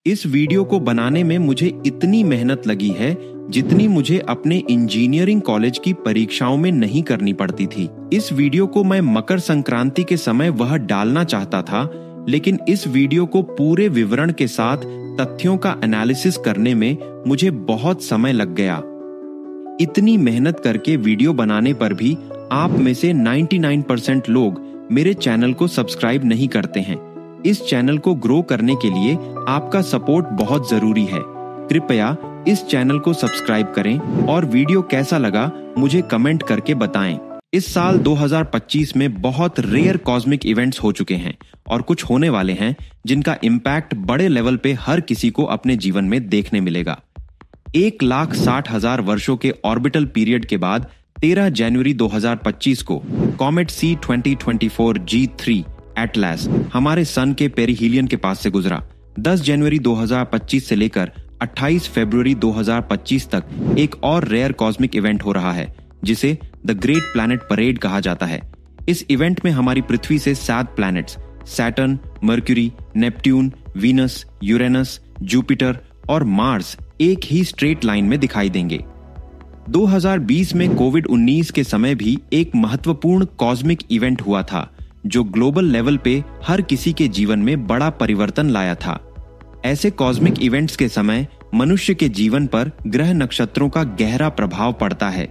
इस वीडियो को बनाने में मुझे इतनी मेहनत लगी है जितनी मुझे अपने इंजीनियरिंग कॉलेज की परीक्षाओं में नहीं करनी पड़ती थी। इस वीडियो को मैं मकर संक्रांति के समय वह डालना चाहता था, लेकिन इस वीडियो को पूरे विवरण के साथ तथ्यों का एनालिसिस करने में मुझे बहुत समय लग गया। इतनी मेहनत करके वीडियो बनाने पर भी आप में से 99% लोग मेरे चैनल को सब्सक्राइब नहीं करते हैं। इस चैनल को ग्रो करने के लिए आपका सपोर्ट बहुत जरूरी है। कृपया इस चैनल को सब्सक्राइब करें और वीडियो कैसा लगा मुझे कमेंट करके बताएं। इस साल 2025 में बहुत रेयर कॉस्मिक इवेंट्स हो चुके हैं और कुछ होने वाले हैं जिनका इम्पैक्ट बड़े लेवल पे हर किसी को अपने जीवन में देखने मिलेगा। 1,60,000 वर्षों के ऑर्बिटल पीरियड के बाद 13 जनवरी 2025 को कॉमेट C2024 G3 एटलास हमारे सन के पेरिहीलियन के पास से गुजरा। 10 जनवरी 2025 से लेकर 28 फरवरी 2025 तक एक और रेयर कॉस्मिक इवेंट हो रहा है जिसे द ग्रेट प्लैनेट परेड कहा जाता है। इस इवेंट में हमारी पृथ्वी से 7 planets Saturn, mercury, Neptune, Venus, Uranus, Jupiter और मार्स एक ही स्ट्रेट लाइन में दिखाई देंगे। 2020 में कोविड-19 के समय भी एक महत्वपूर्ण कॉस्मिक इवेंट हुआ था जो ग्लोबल लेवल पे हर किसी के जीवन में बड़ा परिवर्तन लाया था। ऐसे कॉस्मिक इवेंट्स के समय मनुष्य के जीवन पर ग्रह नक्षत्रों का गहरा प्रभाव पड़ता है।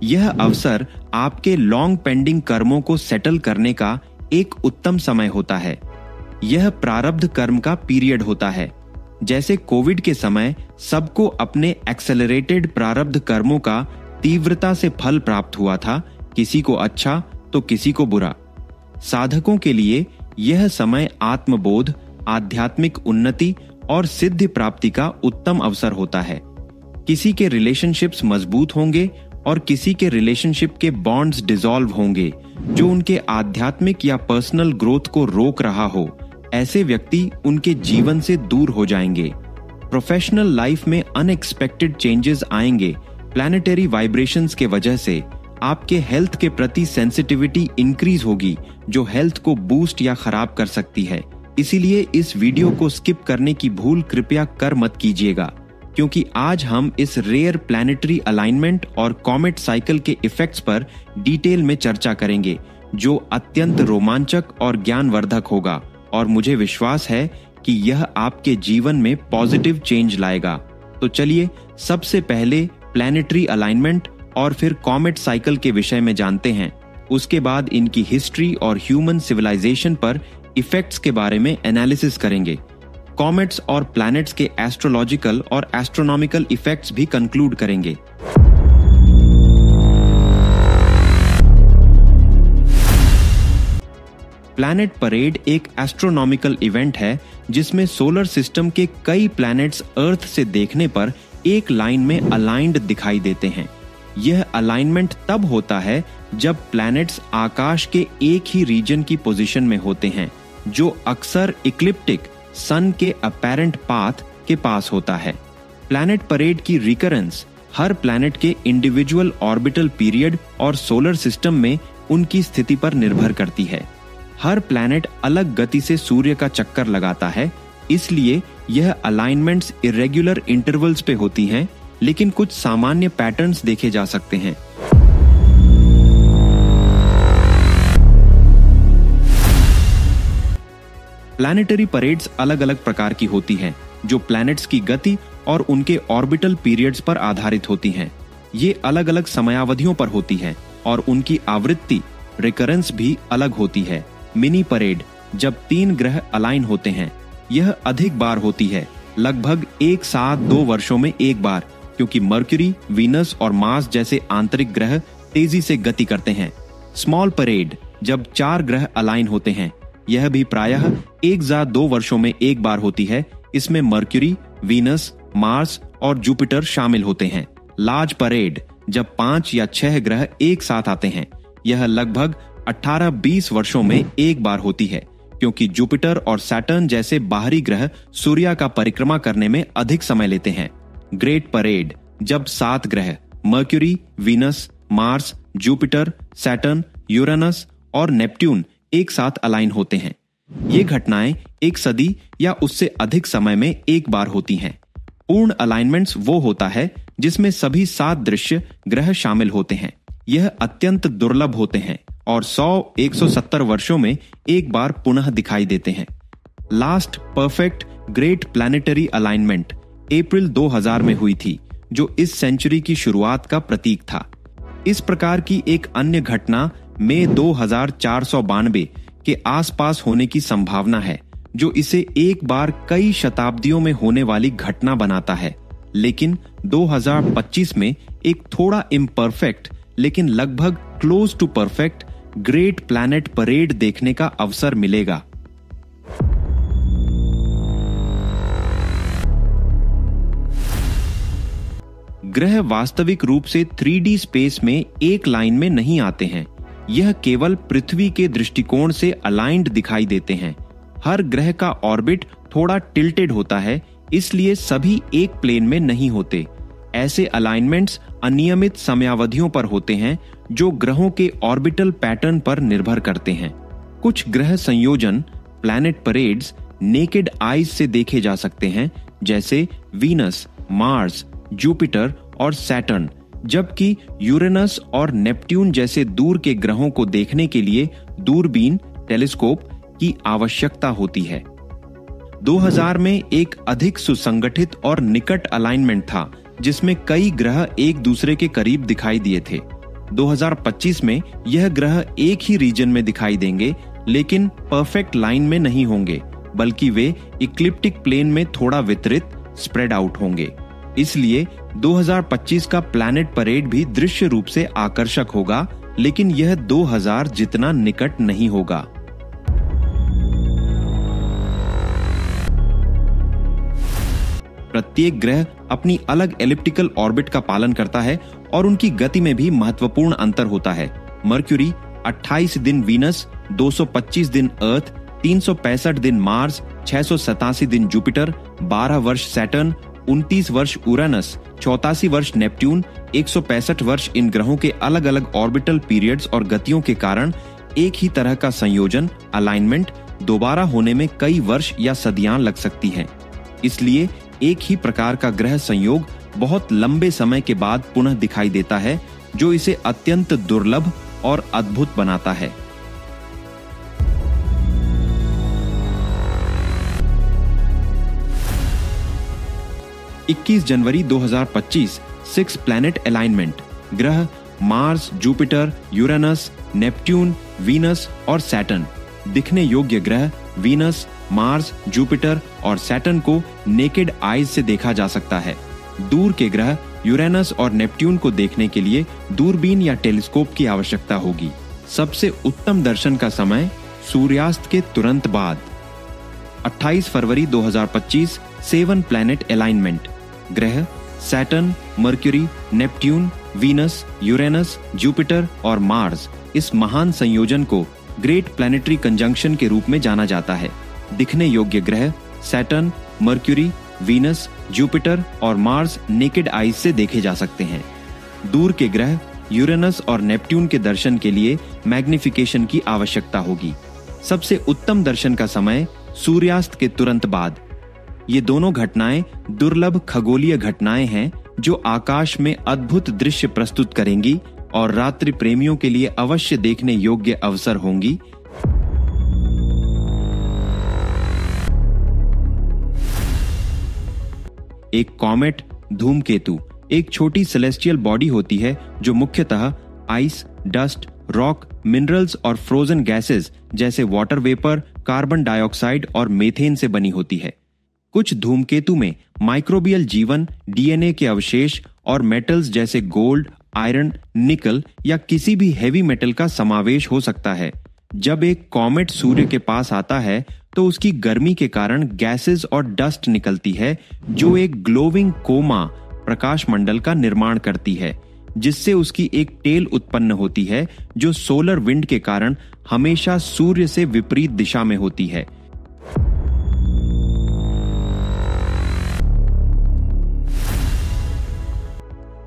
यह अवसर आपके लॉन्ग पेंडिंग कर्मों को सेटल करने का एक उत्तम समय होता है। यह प्रारब्ध कर्म का पीरियड होता है। जैसे कोविड के समय सबको अपने एक्सेलरेटेड प्रारब्ध कर्मों का तीव्रता से फल प्राप्त हुआ था, किसी को अच्छा तो किसी को बुरा। साधकों के लिए यह समय आत्मबोध, आध्यात्मिक उन्नति और सिद्धि प्राप्ति का उत्तम अवसर होता है। किसी के रिलेशनशिप्स मजबूत होंगे और किसी के रिलेशनशिप के बॉन्ड्स डिसॉल्व होंगे जो उनके आध्यात्मिक या पर्सनल ग्रोथ को रोक रहा हो। ऐसे व्यक्ति उनके जीवन से दूर हो जाएंगे। प्रोफेशनल लाइफ में अनएक्सपेक्टेड चेंजेस आएंगे। प्लैनेटरी वाइब्रेशंस के वजह से आपके हेल्थ के प्रति सेंसिटिविटी इंक्रीज होगी जो हेल्थ को बूस्ट या खराब कर सकती है। इसीलिए इस वीडियो को स्किप करने की भूल कृपया कर मत कीजिएगा, क्योंकि आज हम इस रेयर प्लैनेटरी अलाइनमेंट और कॉमेट साइकिल के इफेक्ट्स पर डिटेल में चर्चा करेंगे जो अत्यंत रोमांचक और ज्ञानवर्धक होगा और मुझे विश्वास है कि यह आपके जीवन में पॉजिटिव चेंज लाएगा। तो चलिए सबसे पहले प्लैनेटरी अलाइनमेंट और फिर कॉमेट साइकिल के विषय में जानते हैं। उसके बाद इनकी हिस्ट्री और ह्यूमन सिविलाइजेशन पर इफेक्ट्स के बारे में एनालिसिस करेंगे। कॉमेट्स और प्लैनेट्स के एस्ट्रोलॉजिकल और एस्ट्रोनॉमिकल इफेक्ट्स भी कंक्लूड करेंगे। प्लैनेट परेड एक एस्ट्रोनॉमिकल इवेंट है जिसमें सोलर सिस्टम के कई प्लैनेट्स अर्थ से देखने पर एक लाइन में अलाइंड दिखाई देते हैं। यह अलाइनमेंट तब होता है जब प्लैनेट्स आकाश के एक ही रीजन की पोजीशन में होते हैं जो अक्सर इक्लिप्टिक सन के अपैरेंट पाथ के पास होता है। प्लैनेट परेड की रिकरेंस हर प्लैनेट के इंडिविजुअल ऑर्बिटल पीरियड और सोलर सिस्टम में उनकी स्थिति पर निर्भर करती है। हर प्लैनेट अलग गति से सूर्य का चक्कर लगाता है, इसलिए यह अलाइनमेंट्स इरेगुलर इंटरवल्स पे होती हैं, लेकिन कुछ सामान्य पैटर्न्स देखे जा सकते हैं। प्लैनेटरी परेड्स अलग अलग प्रकार की होती हैं, जो प्लैनेट्स की गति और उनके ऑर्बिटल पीरियड्स पर आधारित होती हैं। ये अलग अलग समयावधियों पर होती हैं और उनकी आवृत्ति रिकरेंस भी अलग होती है। मिनी परेड जब 3 ग्रह अलाइन होते हैं, यह अधिक बार होती है, लगभग एक साथ 2 वर्षों में एक बार, क्योंकि मर्क्यूरी, वीनस और मार्स जैसे आंतरिक ग्रह तेजी से गति करते हैं। स्मॉल परेड जब 4 ग्रह अलाइन होते हैं, यह भी प्रायः एक साथ 2 वर्षों में एक बार होती है। इसमें मर्क्यूरी, वीनस, मार्स और जुपिटर शामिल होते हैं। लार्ज परेड जब 5 या 6 ग्रह एक साथ आते हैं, यह लगभग 18-20 वर्षों में एक बार होती है, क्योंकि जुपिटर और सैटर्न जैसे बाहरी ग्रह सूर्य का परिक्रमा करने में अधिक समय लेते हैं। ग्रेट परेड जब 7 ग्रह mercury, Venus, Mars, Jupiter, Saturn, Uranus और नेपट्यून एक साथ अलाइन होते हैं, ये घटनाएं एक सदी या उससे अधिक समय में एक बार होती हैं। पूर्ण अलाइनमेंट्स वो होता है जिसमें सभी 7 दृश्य ग्रह शामिल होते हैं। यह अत्यंत दुर्लभ होते हैं और 100-170 वर्षों में एक बार पुनः दिखाई देते हैं। Last perfect great planetary alignment अप्रैल 2000 में हुई थी, जो इस सेंचुरी की शुरुआत का प्रतीक था। इस प्रकार की एक अन्य घटना मई 2492 के आसपास होने की संभावना है, जो इसे एक बार कई शताब्दियों में होने वाली घटना बनाता है। लेकिन 2025 में एक थोड़ा इम्परफेक्ट लेकिन लगभग close to perfect great planet parade देखने का अवसर मिलेगा। ग्रह वास्तविक रूप से 3D स्पेस में एक लाइन में नहीं आते हैं। यह केवल पृथ्वी के दृष्टिकोण से अलाइंड दिखाई देते हैं। हर ग्रह का ऑर्बिट थोड़ा टिल्टेड होता है, इसलिए सभी एक प्लेन में नहीं होते। ऐसे अलाइनमेंट्स अनियमित समयावधियों पर होते हैं, जो ग्रहों के ऑर्बिटल पैटर्न पर निर्भर करते हैं। कुछ ग्रह संयोजन प्लैनेट परेड्स नेकेड आईज से देखे जा सकते हैं, जैसे वीनस, मार्स, जुपिटर और सैटर्न, जबकि यूरेनस और नेपट्यून जैसे दूर के ग्रहों को देखने के लिए दूरबीन टेलीस्कोप की आवश्यकता होती है। 2000 में एक अधिक सुसंगठित और निकट अलाइनमेंट था, जिसमें कई ग्रह एक दूसरे के करीब दिखाई दिए थे। 2025 में यह ग्रह एक ही रीजन में दिखाई देंगे, लेकिन परफेक्ट लाइन में नहीं होंगे, बल्कि वे इक्लिप्टिक प्लेन में थोड़ा वितरित स्प्रेड आउट होंगे। इसलिए 2025 का प्लैनेट परेड भी दृश्य रूप से आकर्षक होगा, लेकिन यह 2000 जितना निकट नहीं होगा। प्रत्येक ग्रह अपनी अलग एलिप्टिकल ऑर्बिट का पालन करता है और उनकी गति में भी महत्वपूर्ण अंतर होता है। मर्क्यूरी 28 दिन वीनस, 225 दिन अर्थ, 365 दिन मार्स, 687 दिन जुपिटर, 12 वर्ष सैटर्न, 29 वर्ष यूरेनस, 84 वर्ष नेपट्यून, 165 वर्ष इन ग्रहों के अलग अलग ऑर्बिटल पीरियड्स और गतियों के कारण एक ही तरह का संयोजन अलाइनमेंट दोबारा होने में कई वर्ष या सदियां लग सकती हैं। इसलिए एक ही प्रकार का ग्रह संयोग बहुत लंबे समय के बाद पुनः दिखाई देता है, जो इसे अत्यंत दुर्लभ और अद्भुत बनाता है। इक्कीस जनवरी 2025 6 प्लैनेट अलाइनमेंट। ग्रह Mars, Jupiter, Uranus, Neptune, Venus और सैटर्न। दिखने योग्य ग्रह वीनस, मार्स, जुपिटर और सैटर्न को नेकेड आईज से देखा जा सकता है। दूर के ग्रह यूरेनस और नेपट्यून को देखने के लिए दूरबीन या टेलीस्कोप की आवश्यकता होगी। सबसे उत्तम दर्शन का समय सूर्यास्त के तुरंत बाद। 28 फरवरी 2025 7 प्लैनेट अलाइनमेंट। ग्रह Saturn, mercury, Neptune, Venus, Uranus, Jupiter और मार्स। इस महान संयोजन को ग्रेट प्लैनेटरी कंजंक्शन के रूप में जाना जाता है। दिखने योग्य ग्रह सैटर्न, मर्क्यूरी, वीनस, जुपिटर और मार्स नेकेड आईज से देखे जा सकते हैं। दूर के ग्रह यूरेनस और नेपट्यून के दर्शन के लिए मैग्निफिकेशन की आवश्यकता होगी। सबसे उत्तम दर्शन का समय सूर्यास्त के तुरंत बाद। ये दोनों घटनाएं दुर्लभ खगोलीय घटनाएं हैं, जो आकाश में अद्भुत दृश्य प्रस्तुत करेंगी और रात्रि प्रेमियों के लिए अवश्य देखने योग्य अवसर होंगी। एक कॉमेट धूमकेतु एक छोटी सेलेस्टियल बॉडी होती है, जो मुख्यतः आइस, डस्ट, रॉक, मिनरल्स और फ्रोजन गैसेस जैसे वाटर वेपर, कार्बन डाइऑक्साइड और मीथेन से बनी होती है। कुछ धूमकेतु में माइक्रोबियल जीवन, डीएनए के अवशेष और मेटल्स जैसे गोल्ड, आयरन, निकल या किसी भी हेवी मेटल का समावेश हो सकता है। जब एक कॉमेट सूर्य के पास आता है तो उसकी गर्मी के कारण गैसेस और डस्ट निकलती है, जो एक ग्लोविंग कोमा प्रकाश मंडल का निर्माण करती है, जिससे उसकी एक टेल उत्पन्न होती है, जो सोलर विंड के कारण हमेशा सूर्य से विपरीत दिशा में होती है।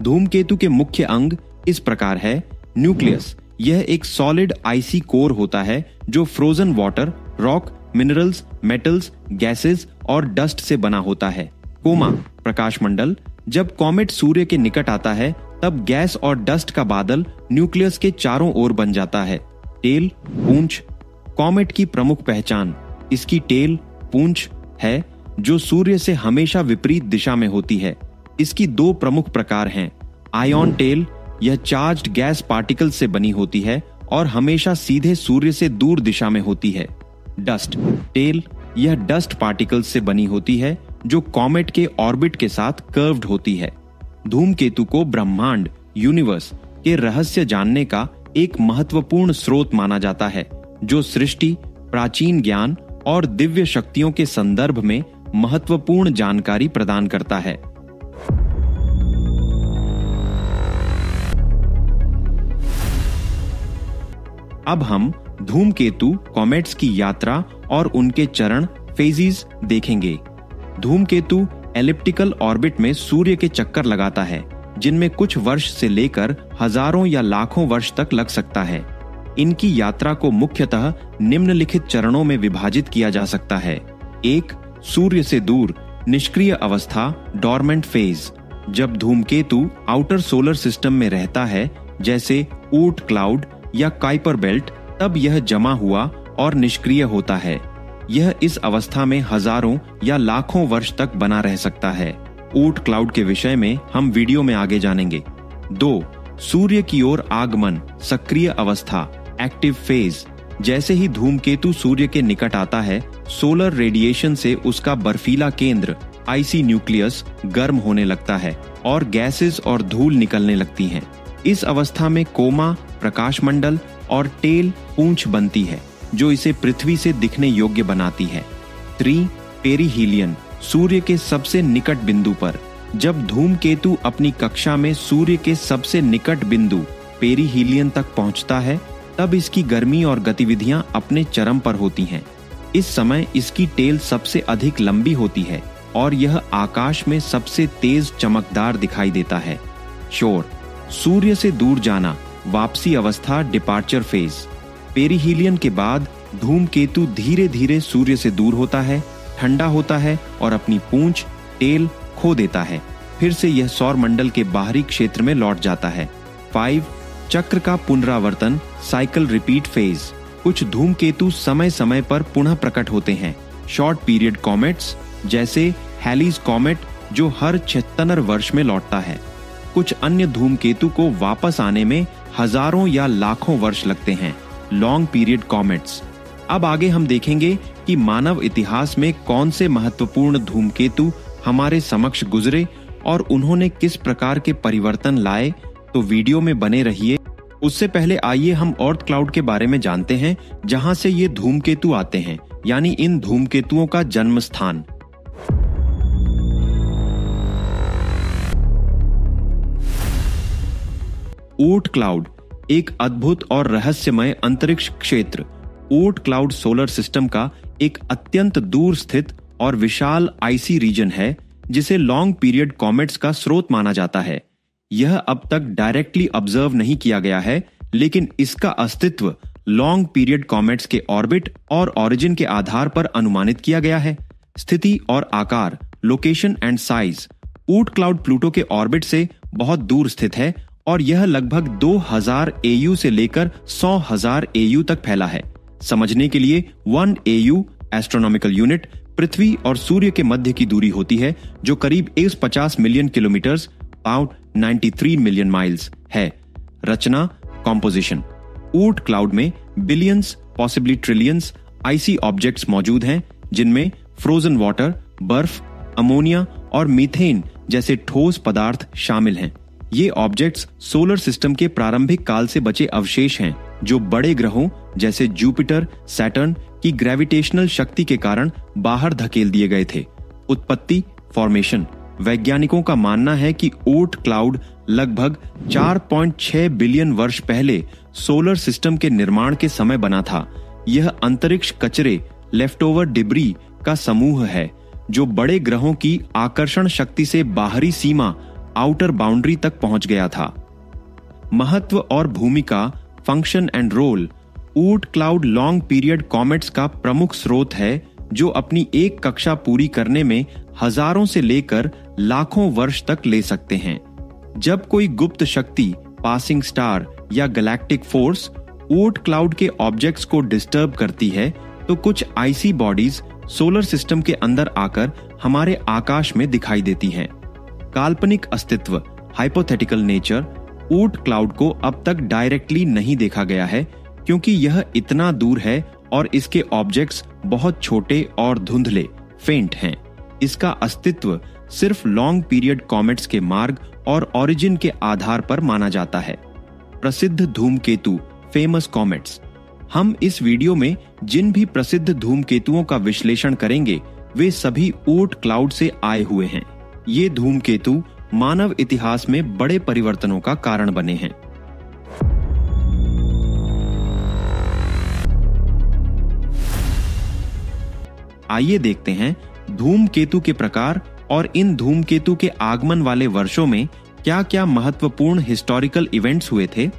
धूमकेतु के मुख्य अंग इस प्रकार है। न्यूक्लियस, यह एक सॉलिड आइसी कोर होता है, जो frozen water, rock, minerals, metals, gases और डस्ट से बना होता है। कोमा प्रकाश मंडल। जब कॉमेट सूर्य के निकट आता है तब गैस और डस्ट का बादल न्यूक्लियस के चारों ओर बन जाता है। टेल, पूंछ। कॉमेट की प्रमुख पहचान इसकी टेल, पूंछ है, जो सूर्य से हमेशा विपरीत दिशा में होती है। इसकी दो प्रमुख प्रकार हैं। आयन टेल, यह चार्ज्ड गैस पार्टिकल से बनी होती है और हमेशा सीधे सूर्य से दूर दिशा में होती है। डस्ट टेल, यह डस्ट पार्टिकल्स से बनी होती है जो कॉमेट के ऑर्बिट के साथ कर्व्ड होती है। धूमकेतु को ब्रह्मांड, यूनिवर्स के रहस्य जानने का एक महत्वपूर्ण स्रोत माना जाता है, जो सृष्टि, प्राचीन ज्ञान और दिव्य शक्तियों के संदर्भ में महत्वपूर्ण जानकारी प्रदान करता है। अब हम धूमकेतु कॉमेट्स की यात्रा और उनके चरण फेजेस देखेंगे। धूमकेतु एलिप्टिकल ऑर्बिट में सूर्य के चक्कर लगाता है, जिनमें कुछ वर्ष से लेकर हजारों या लाखों वर्ष तक लग सकता है। इनकी यात्रा को मुख्यतः निम्नलिखित चरणों में विभाजित किया जा सकता है। 1. सूर्य से दूर, निष्क्रिय अवस्था, डॉर्मेंट फेज। जब धूमकेतु आउटर सोलर सिस्टम में रहता है, जैसे ऊट क्लाउड या काइपर बेल्ट, तब यह जमा हुआ और निष्क्रिय होता है। यह इस अवस्था में हजारों या लाखों वर्ष तक बना रह सकता है। ऊट क्लाउड के विषय में हम वीडियो में आगे जानेंगे। 2. सूर्य की ओर आगमन, सक्रिय अवस्था, एक्टिव फेज। जैसे ही धूमकेतु सूर्य के निकट आता है, सोलर रेडिएशन से उसका बर्फीला केंद्र, आइसी न्यूक्लियस, गर्म होने लगता है और गैसेस और धूल निकलने लगती हैं। इस अवस्था में कोमा, प्रकाश मंडल और टेल, पूंछ बनती है, जो इसे पृथ्वी से दिखने योग्य बनाती है। 3. पेरिहीलियन, सूर्य के सबसे निकट बिंदु पर। जब धूमकेतु अपनी कक्षा में सूर्य के सबसे निकट बिंदु पेरिहीलियन तक पहुंचता है, तब इसकी गर्मी और गतिविधियां अपने चरम पर होती हैं। इस समय इसकी टेल सबसे अधिक लंबी होती है और यह आकाश में सबसे तेज चमकदार दिखाई देता है। शोर, सूर्य से दूर जाना, वापसी अवस्था, डिपार्चर फेज। पेरिहीलियन के बाद धूमकेतु धीरे धीरे सूर्य से दूर होता है, ठंडा होता है और अपनी पूंछ, टेल खो देता है। फिर से यह सौर मंडल के बाहरी क्षेत्र में लौट जाता है। 5. चक्र का पुनरावर्तन, साइकिल रिपीट फेज। कुछ धूमकेतु समय समय पर पुनः प्रकट होते हैं। शॉर्ट पीरियड कॉमेट्स, जैसे हैलीज कॉमेट, जो हर 76 वर्ष में लौटता है। कुछ अन्य धूमकेतु को वापस आने में हजारों या लाखों वर्ष लगते हैं, लॉन्ग पीरियड कॉमेट्स। अब आगे हम देखेंगे कि मानव इतिहास में कौन से महत्वपूर्ण धूमकेतु हमारे समक्ष गुजरे और उन्होंने किस प्रकार के परिवर्तन लाए। तो वीडियो में बने रहिए। उससे पहले आइए हम ऑर्थ क्लाउड के बारे में जानते हैं, जहां से ये धूमकेतु आते हैं, यानी इन धूमकेतुओं का जन्म स्थान। ऊट क्लाउड एक अद्भुत और रहस्यमय अंतरिक्ष क्षेत्र। ऊट क्लाउड सोलर सिस्टम का एक अत्यंत दूर स्थित और विशाल आईसी रीजन है, जिसे लॉन्ग पीरियड कॉमेट्स का स्रोत माना जाता है। यह अब तक डायरेक्टली ऑब्जर्व नहीं किया गया है, लेकिन इसका अस्तित्व लॉन्ग पीरियड कॉमेट्स के ऑर्बिट और ओरिजिन के आधार पर अनुमानित किया गया है। स्थिति और आकार, लोकेशन एंड साइज। ऊट क्लाउड प्लूटो के ऑर्बिट से बहुत दूर स्थित है और यह लगभग 2000 AU से लेकर 100,000 AU तक फैला है। समझने के लिए 1 AU एस्ट्रोनॉमिकल यूनिट पृथ्वी और सूर्य के मध्य की दूरी होती है, जो करीब 150 million kilometres, about 93 million miles है। रचना, कॉम्पोजिशन। ऊट क्लाउड में बिलियंस, पॉसिबली ट्रिलियंस आइसी ऑब्जेक्ट्स मौजूद हैं, जिनमें फ्रोजन वाटर, बर्फ, अमोनिया और मीथेन जैसे ठोस पदार्थ शामिल हैं। ये ऑब्जेक्ट्स सोलर सिस्टम के प्रारंभिक काल से बचे अवशेष हैं, जो बड़े ग्रहों जैसे जुपिटर, सैटर्न की ग्रेविटेशनल शक्ति के कारण बाहर धकेल दिए गए थे। उत्पत्ति, फॉर्मेशन। वैज्ञानिकों का मानना है कि ऊट क्लाउड लगभग 4.6 बिलियन वर्ष पहले सोलर सिस्टम के निर्माण के समय बना था। यह अंतरिक्ष कचरे, लेफ्टओवर डिब्री का समूह है, जो बड़े ग्रहों की आकर्षण शक्ति से बाहरी सीमा, आउटर बाउंड्री तक पहुंच गया था। महत्व और भूमिका, फंक्शन एंड रोल। ऊट क्लाउड लॉन्ग पीरियड कॉमेट्स का प्रमुख स्रोत है, जो अपनी एक कक्षा पूरी करने में हजारों से लेकर लाखों वर्ष तक ले सकते हैं। जब कोई गुप्त शक्ति, पासिंग स्टार या गैलेक्टिक फोर्स ऊट क्लाउड के ऑब्जेक्ट्स को डिस्टर्ब करती है, तो कुछ आइसी बॉडीज सोलर सिस्टम के अंदर आकर हमारे आकाश में दिखाई देती हैं। काल्पनिक अस्तित्व, हाइपोथेटिकल नेचर, ऊट क्लाउड को अब तक डायरेक्टली नहीं देखा गया है, क्योंकि यह इतना दूर है और इसके ऑब्जेक्ट्स बहुत छोटे और धुंधले, फेंट हैं। इसका अस्तित्व सिर्फ लॉन्ग पीरियड कॉमेट्स के मार्ग और ओरिजिन के आधार पर माना जाता है। प्रसिद्ध धूमकेतु, फेमस कॉमेट्स। हम इस वीडियो में जिन भी प्रसिद्ध धूमकेतुओं का विश्लेषण करेंगे, वे सभी ऊट क्लाउड से आए हुए हैं। ये धूमकेतु मानव इतिहास में बड़े परिवर्तनों का कारण बने हैं। आइए देखते हैं धूमकेतु के प्रकार और इन धूमकेतु के आगमन वाले वर्षों में क्या-क्या महत्वपूर्ण हिस्टोरिकल इवेंट्स हुए थे।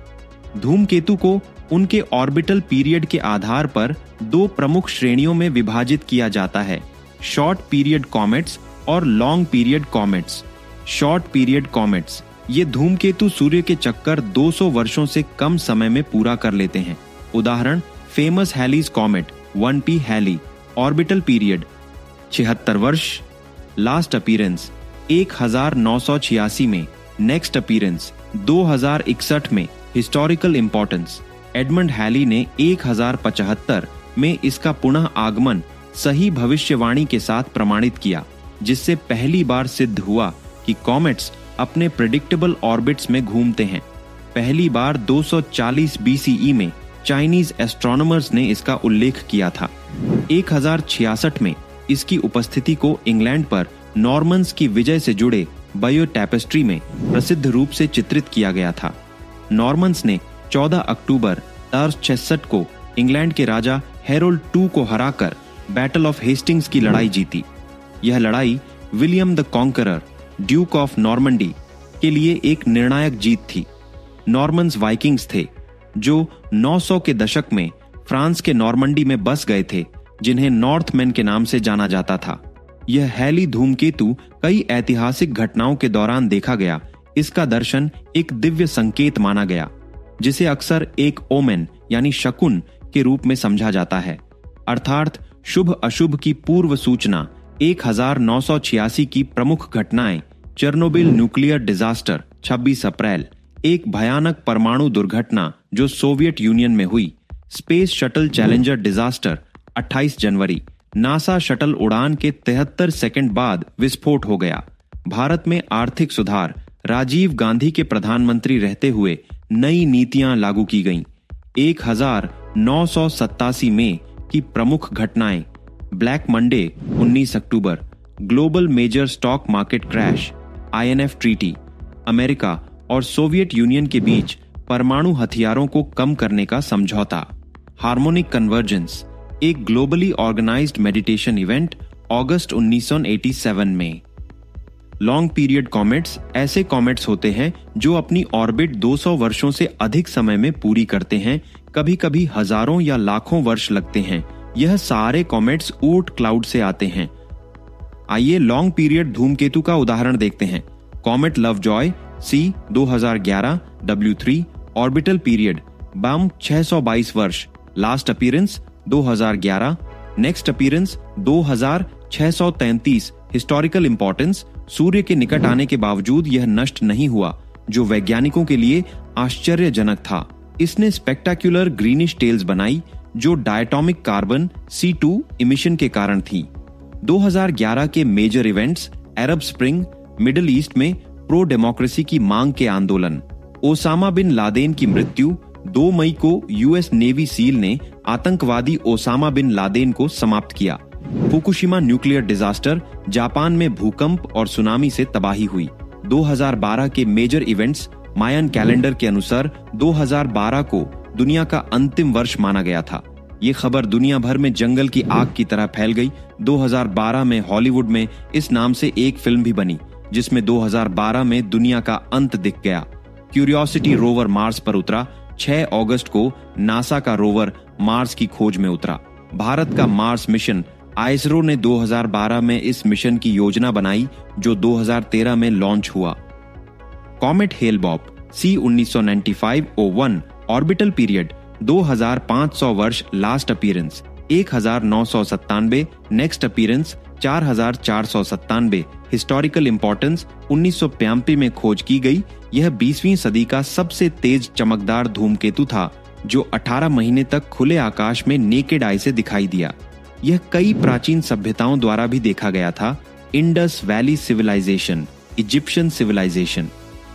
धूमकेतु को उनके ऑर्बिटल पीरियड के आधार पर दो प्रमुख श्रेणियों में विभाजित किया जाता है, शॉर्ट पीरियड कॉमेट्स और long period comets. Short period comets, ये धूमकेतु सूर्य के चक्कर 200 वर्षों से कम समय में पूरा कर लेते हैं। उदाहरण, famous Halley's comet 1P Halley, orbital period 76 वर्ष, लास्ट अपीयरेंस 1986 में, नेक्स्ट अपीयरेंस 2061 में, हिस्टोरिकल इंपॉर्टेंस एडमंड हैली ने 1075 में इसका पुनः आगमन सही भविष्यवाणी के साथ प्रमाणित किया, जिससे पहली बार सिद्ध हुआ कि कॉमेट्स अपने प्रेडिक्टेबल ऑर्बिट्स में घूमते हैं। पहली बार 240 BCE में चाइनीज एस्ट्रोनॉमर्स ने इसका उल्लेख किया था। 1066 में इसकी उपस्थिति को इंग्लैंड पर नॉर्मन्स की विजय से जुड़े बायो टैपेस्ट्री में प्रसिद्ध रूप से चित्रित किया गया था। नॉर्मन्स ने 14 अक्टूबर 1066 को इंग्लैंड के राजा हेरोल्ड II को हराकर बैटल ऑफ हेस्टिंग्स की लड़ाई जीती। यह लड़ाई William the conqueror, Duke of Normandy के लिए एक निर्णायक जीत थी। नॉर्मन्स वाइकिंग्स थे जो 900 के दशक में फ्रांस के नॉर्मंडी में बस गए थे, जिन्हें नॉर्थमैन के नाम से जाना जाता था। यह हैली धूमकेतु कई ऐतिहासिक घटनाओं के दौरान देखा गया। इसका दर्शन एक दिव्य संकेत माना गया, जिसे अक्सर एक ओमेन यानी शकुन के रूप में समझा जाता है, अर्थात शुभ अशुभ की पूर्व सूचना। 1986 की प्रमुख घटनाएं: चेर्नोबिल न्यूक्लियर डिजास्टर 26 अप्रैल, एक भयानक परमाणु दुर्घटना जो सोवियत यूनियन में हुई, स्पेस शटल चैलेंजर डिजास्टर 28 जनवरी, नासा शटल उड़ान के 73 सेकंड बाद विस्फोट हो गया। भारत में आर्थिक सुधार, राजीव गांधी के प्रधानमंत्री रहते हुए नई नीतियां लागू की गईं। 1987 में की प्रमुख घटनाएं: ब्लैक मंडे 19 अक्टूबर, global major stock market crash, INF treaty, America और सोवियत यूनियन के बीच परमाणु हथियारों को कम करने का समझौता, हार्मोनिक कन्वर्जेंस, एक ग्लोबली ऑर्गेनाइज्ड मेडिटेशन इवेंट अगस्त 1987 में। लॉन्ग पीरियड कॉमेट्स ऐसे कॉमेट्स होते हैं जो अपनी ऑर्बिट 200 वर्षों से अधिक समय में पूरी करते हैं। कभी कभी हजारों या लाखों वर्ष लगते हैं। यह सारे कॉमेट्स ऊट क्लाउड से आते हैं। आइए लॉन्ग पीरियड धूमकेतु का उदाहरण देखते हैं। Comet Lovejoy C 2011 W3, orbital period बम 622 वर्ष, last appearance 2011, next appearance 2633, historical importance सूर्य के निकट आने के बावजूद यह नष्ट नहीं हुआ, जो वैज्ञानिकों के लिए आश्चर्यजनक था। इसने स्पेक्टाकुलर ग्रीनिश टेल्स बनाई जो डायटोमिक कार्बन C2 इमिशन के कारण थी। 2011 के मेजर इवेंट्स: अरब स्प्रिंग, मिडिल ईस्ट में प्रो डेमोक्रेसी की मांग के आंदोलन, ओसामा बिन लादेन की मृत्यु। 2 मई को यूएस नेवी सील ने आतंकवादी ओसामा बिन लादेन को समाप्त किया। फुकुशिमा न्यूक्लियर डिजास्टर, जापान में भूकंप और सुनामी से तबाही हुई। 2012 के मेजर इवेंट्स: मायन कैलेंडर के अनुसार 2012 को दुनिया का अंतिम वर्ष माना गया था। ये खबर दुनिया भर में जंगल की आग की तरह फैल गई। 2012 में हॉलीवुड में इस नाम से एक फिल्म भी बनी, जिसमें 2012 में दुनिया का अंत दिख गया। क्यूरियोसिटी रोवर मार्स पर उतरा। 6 अगस्त को नासा का रोवर मार्स की खोज में उतरा। भारत का मार्स मिशन आईएसआरओ ने 2012 में इस मिशन की योजना बनाई जो 2013 में लॉन्च हुआ। कॉमेट हेल-बॉप C1995-01 ऑर्बिटल पीरियड 2500 वर्ष, last appearance 1997, next appearance 4497, historical importance 1985 में खोज की गई। यह 20वीं सदी का सबसे तेज चमकदार धूमकेतु था जो 18 महीने तक खुले आकाश में नेकेड आई से दिखाई दिया। यह कई प्राचीन सभ्यताओं द्वारा भी देखा गया था। Indus Valley civilisation, Egyptian civilisation,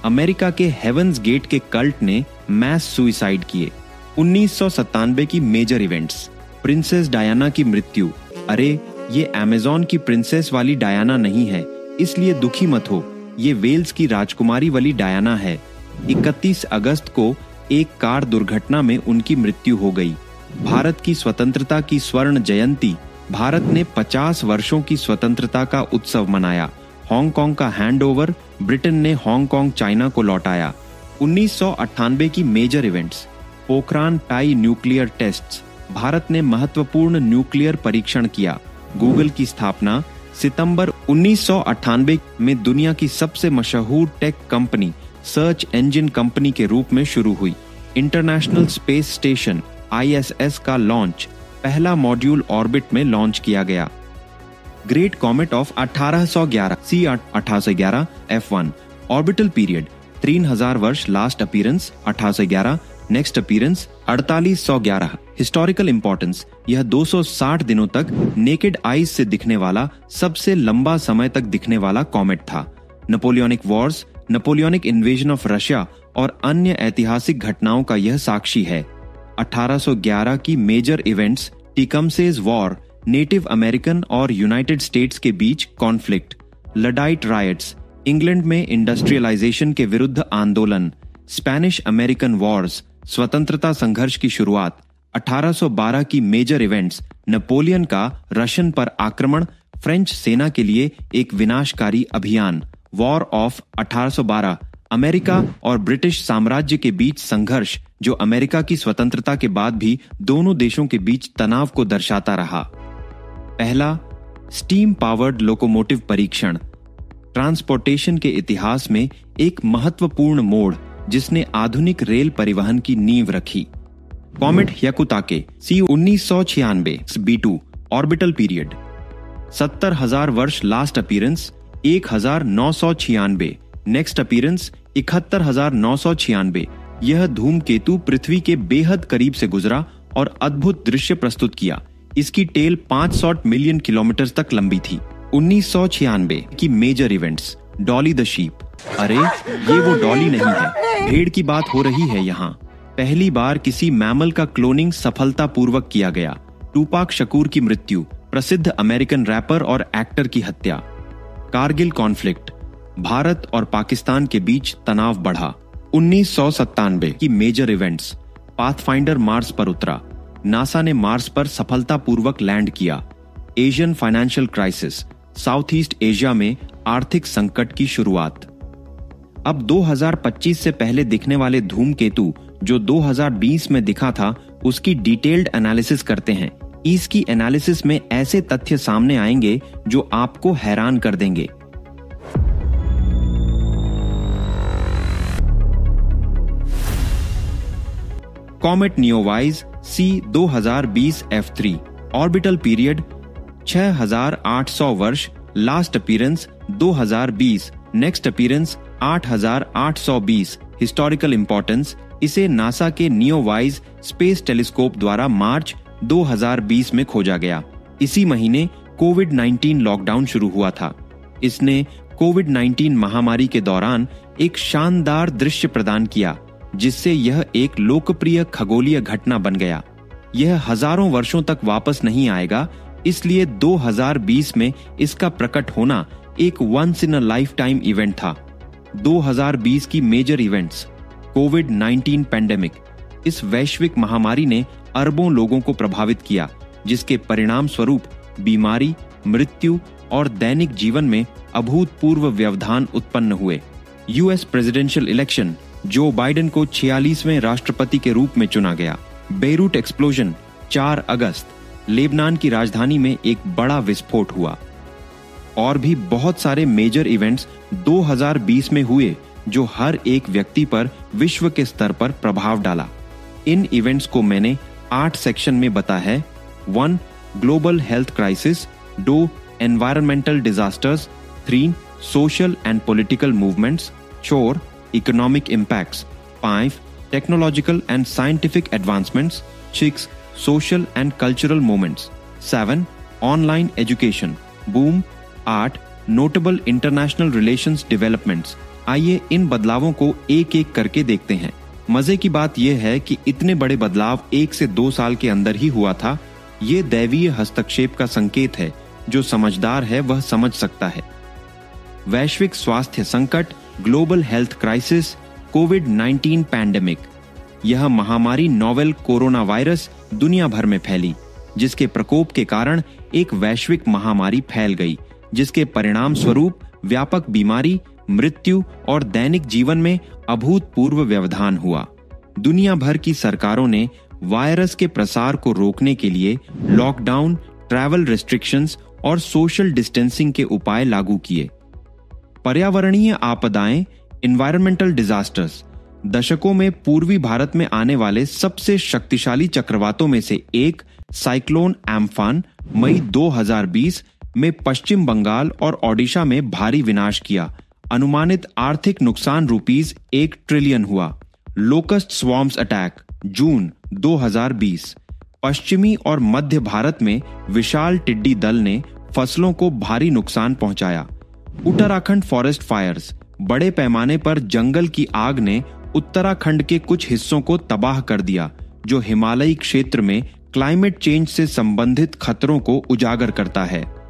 America के हेवंस गेट के कल्ट ने मैस सुइसाइड किए। 1997 की मेजर इवेंट्स, प्रिंसेस डायना की मृत्यु। अरे ये अमेज़न की प्रिंसेस वाली डायना नहीं है, इसलिए दुखी मत हो, ये वेल्स की राजकुमारी वाली डायना है। 31 अगस्त को एक कार दुर्घटना में उनकी मृत्यु हो गई। भारत की स्वतंत्रता की स्वर्ण जयंती, भारत ने 50 वर्षों की स्वतंत्रता का उत्सव मनाया। हांगकांग का हैंडओवर, ब्रिटेन ने हांगकांग चाइना को लौटाया। 1998 की मेजर इवेंट्स, पोखरान टाई न्यूक्लियर टेस्ट्स, भारत ने महत्वपूर्ण न्यूक्लियर परीक्षण किया। गूगल की स्थापना सितंबर 1998 में दुनिया की सबसे मशहूर tech company search engine company के रूप में शुरू हुई। इंटरनेशनल स्पेस स्टेशन ISS का लॉन्च, पहला मॉड्यूल ऑर्बिट में लॉन्च किया गया। Great comet of 1811 C1811 F1 orbital period 3000 वर्ष, last appearance 1811, next appearance 4811, historical importance, यह 260 दिनों तक नेकेड आईज से दिखने वाला सबसे लंबा समय तक दिखने वाला कॉमेट था। Napoleonic Wars, Napoleonic invasion of Russia और अन्य ऐतिहासिक घटनाओं का यह साक्षी है। 1811 की major events, Tecumseh's war, native American और यूनाइटेड स्टेट्स के बीच कॉन्फ्लिक्ट, लडाइट रायट्स, इंग्लैंड में इंडस्ट्रियलाइजेशन के विरुद्ध आंदोलन, स्पेनिश अमेरिकन वॉर्स, स्वतंत्रता संघर्ष की शुरुआत। 1812 की मेजर इवेंट्स, नेपोलियन का रशियन पर आक्रमण, फ्रेंच सेना के लिए एक विनाशकारी अभियान, वॉर ऑफ 1812, अमेरिका और ब्रिटिश साम्राज्य के बीच संघर्ष जो अमेरिका की स्वतंत्रता के बाद भी दोनों देशों के बीच तनाव को दर्शाता रहा। पहला स्टीम पावर्ड लोकोमोटिव परीक्षण, ट्रांसपोर्टेशन के इतिहास में एक महत्वपूर्ण मोड़ जिसने आधुनिक रेल परिवहन की नींव रखी। Comet याकुताके C1996 B2 orbital period 70,000 वर्ष, लास्ट अपीयरेंस 1996, नेक्स्ट अपीयरेंस 71,996। यह धूमकेतु पृथ्वी के बेहद करीब से गुजरा और अद्भुत दृश्य प्रस्तुत किया। इसकी टेल 500 मिलियन किलोमीटर तक लंबी थी। 1996 की major events, Dolly the sheep. अरे ये वो डॉली नहीं है, भेड़ की बात हो रही है यहाँ। पहली बार किसी मैमल का क्लोनिंग सफलतापूर्वक किया गया। टूपाक शकूर की मृत्यु, प्रसिद्ध अमेरिकन रैपर और एक्टर की हत्या। कारगिल कॉन्फ्लिक्ट, भारत और पाकिस्तान के बीच तनाव बढ़ा। 1997 की मेजर इवेंट्स, पाथफाइंडर मार्स पर उतरा, नासा ने मार्स पर सफलतापूर्वक लैंड किया। Asian financial crisis, south east Asia में आर्थिक संकट की शुरुआत। अब 2025 से पहले दिखने वाले धूमकेतु जो 2020 में दिखा था, उसकी डिटेल्ड एनालिसिस करते हैं। इसकी एनालिसिस में ऐसे तथ्य सामने आएंगे जो आपको हैरान कर देंगे। Comet नियोवाइज C2020 F3 orbital period 6,800 वर्ष, last appearance 2020, next appearance 8,820, historical importance, इसे नासा के नियोवाइज स्पेस टेलीस्कोप द्वारा मार्च 2020 में खोजा गया। इसी महीने कोविड-19 लॉकडाउन शुरू हुआ था। इसने कोविड-19 महामारी के दौरान एक शानदार दृश्य प्रदान किया जिससे यह एक लोकप्रिय खगोलीय घटना बन गया। यह हजारों वर्षों तक वापस नहीं आएगा, इसलिए 2020 में इसका प्रकट होना एक once in a life event था। 2020 की मेजर इवेंट्स, कोविड-19 पैंडेमिक। इस वैश्विक महामारी ने अरबों लोगों को प्रभावित किया, जिसके परिणाम स्वरूप बीमारी, मृत्यु और दैनिक जीवन में अभूतपूर्व व्यवधान उत्पन्न हुए। US presidential election, Joe Biden को 46वें राष्ट्रपति के रूप में चुना गया। बेरूट एक्सप्लोजन, 4 अगस्त लेबनान की राजधानी में एक बड़ा विस्फोट हुआ। और भी बहुत सारे मेजर इवेंट्स 2020 में हुए जो हर एक व्यक्ति पर विश्व के स्तर पर प्रभाव डाला। इन इवेंट्स को मैंने 8 सेक्शन में बताया है। 1. Global health crisis. 2. Environmental disasters. 3. Social and political movements. 4. Economic impacts. 5. Technological and scientific advancements. 6. Social and cultural movements. 7. Online education boom. 8. Notable international relations developments. आइए इन बदलावों को एक एक करके देखते हैं। मजे की बात यह है कि इतने बड़े बदलाव 1 से 2 साल के अंदर ही हुआ था। ये दैवीय हस्तक्षेप का संकेत है। जो समझदार है वह समझ सकता है। वैश्विक स्वास्थ्य संकट, ग्लोबल हेल्थ क्राइसिस, कोविड-19 पैंडेमिक। यह महामारी नोवेल कोरोना वायरस दुनिया भर में फैली, जिसके प्रकोप के कारण एक वैश्विक महामारी फैल गई, जिसके परिणाम स्वरूप व्यापक बीमारी, मृत्यु और दैनिक जीवन में अभूतपूर्व व्यवधान हुआ। दुनिया भर की सरकारों ने वायरस के प्रसार को रोकने के लिए लॉकडाउन, ट्रैवल रिस्ट्रिक्शंस और सोशल डिस्टेंसिंग के उपाय लागू किए। पर्यावरणीय आपदाएं, एनवायरमेंटल डिजास्टर्स। दशकों में पूर्वी भारत में आने वाले सबसे शक्तिशाली चक्रवातों में से एक साइक्लोन एम्फान मई 2020 में पश्चिम बंगाल और ओडिशा में भारी विनाश किया। अनुमानित आर्थिक नुकसान ₹1 ट्रिलियन हुआ। लोकस्ट स्वॉर्म्स अटैक जून 2020। पश्चिमी और मध्य भारत में विशाल टिड्डी दल ने फसलों को भारी नुकसान पहुंचाया। Uttarakhand forest fires. बड़े पैमाने पर जंगल की आग ने उत्तराखंड के कुछ हिस्सों को तबाह कर दिया, जो हिमालयी क्षेत्र में क्लाइमेट चेंज से संबंधित खतरों को उजागर करता है।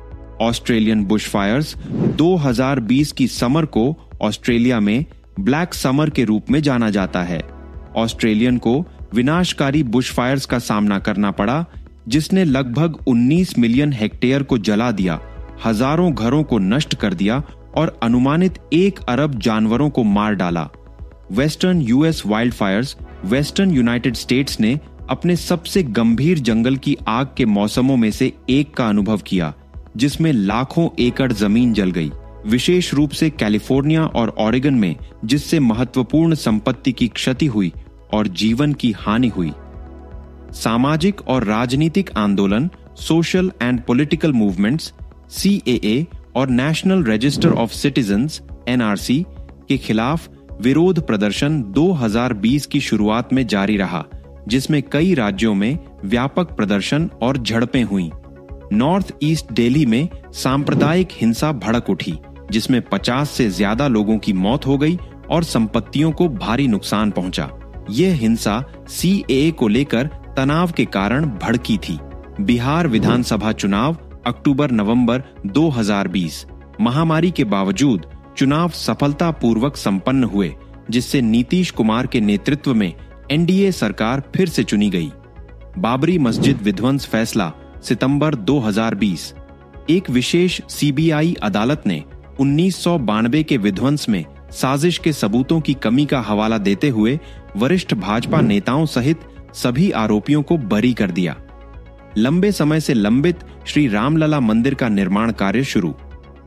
ऑस्ट्रेलियन बुशफायर्स। 2020 की समर को ऑस्ट्रेलिया में ब्लैक समर के रूप में जाना जाता है। ऑस्ट्रेलियन को विनाशकारी बुशफायर्स का सामना करना पड़ा, जिसने लगभग 19 मिलियन हेक्टेयर को जला दिया, हजारों घरों को नष्ट कर दिया और अनुमानित 1 अरब जानवरों को मार डाला। Western US wild Fyers. Western United states ने अपने सबसे गंभीर जंगल की आग के मौसमों में से एक का अनुभव किया, जिसमें लाखों एकड़ जमीन जल गई, विशेष रूप से कैलिफोर्निया और ओरेगन में, जिससे महत्वपूर्ण संपत्ति की क्षति हुई और जीवन की हानि हुई। सामाजिक और राजनीतिक आंदोलन, social and political movements, CAA और national register of citizens NRC के खिलाफ विरोध प्रदर्शन 2020 की शुरुआत में जारी रहा, जिसमें कई राज्यों में व्यापक प्रदर्शन और झड़पें हुईं। नॉर्थ ईस्ट दिल्ली में सांप्रदायिक हिंसा भड़क उठी, जिसमें 50 से ज्यादा लोगों की मौत हो गई और संपत्तियों को भारी नुकसान पहुंचा। यह हिंसा CAA को लेकर तनाव के कारण भड़की थी। बिहार विधानसभा चुनाव अक्टूबर-नवंबर 2020। महामारी के बावजूद चुनाव सफलतापूर्वक संपन्न हुए, जिससे नीतीश कुमार के नेतृत्व में NDA सरकार फिर से चुनी गई। बाबरी मस्जिद विध्वंस फैसला सितंबर 2020। एक विशेष CBI अदालत ने 1992 के विध्वंस में साजिश के सबूतों की कमी का हवाला देते हुए वरिष्ठ भाजपा नेताओं सहित सभी आरोपियों को बरी कर दिया। लंबे समय से लंबित श्री रामलला मंदिर का निर्माण कार्य शुरू।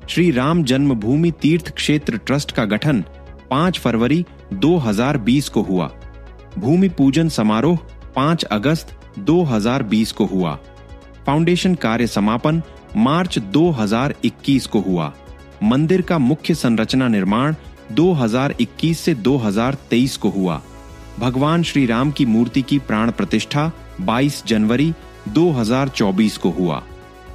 श्री राम जन्मभूमि तीर्थ क्षेत्र ट्रस्ट का गठन 5 फरवरी 2020 को हुआ। भूमि पूजन समारोह 5 अगस्त 2020 को हुआ। फाउंडेशन कार्य समापन मार्च 2021 को हुआ। मंदिर का मुख्य संरचना निर्माण 2021 से 2023 को हुआ। भगवान श्री राम की मूर्ति की प्राण प्रतिष्ठा 22 जनवरी 2024 को हुआ।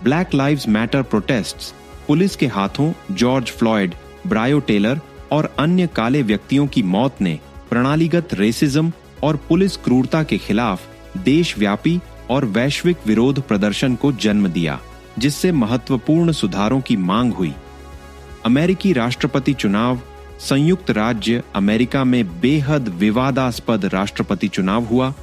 Black lives matter protests. Police के हाथों जॉर्ज फ्लॉयड, ब्रायो टेलर और अन्य काले व्यक्तियों की मौत ने प्रणालीगत रेसिज्म और पुलिस क्रूरता के खिलाफ देशव्यापी और वैश्विक विरोध प्रदर्शन को जन्म दिया, जिससे महत्वपूर्ण सुधारों की मांग हुई। अमेरिकी राष्ट्रपति चुनाव। संयुक्त राज्य अमेरिका में बेहद विवादास्पद राष्ट्रपति चुनाव हुआ,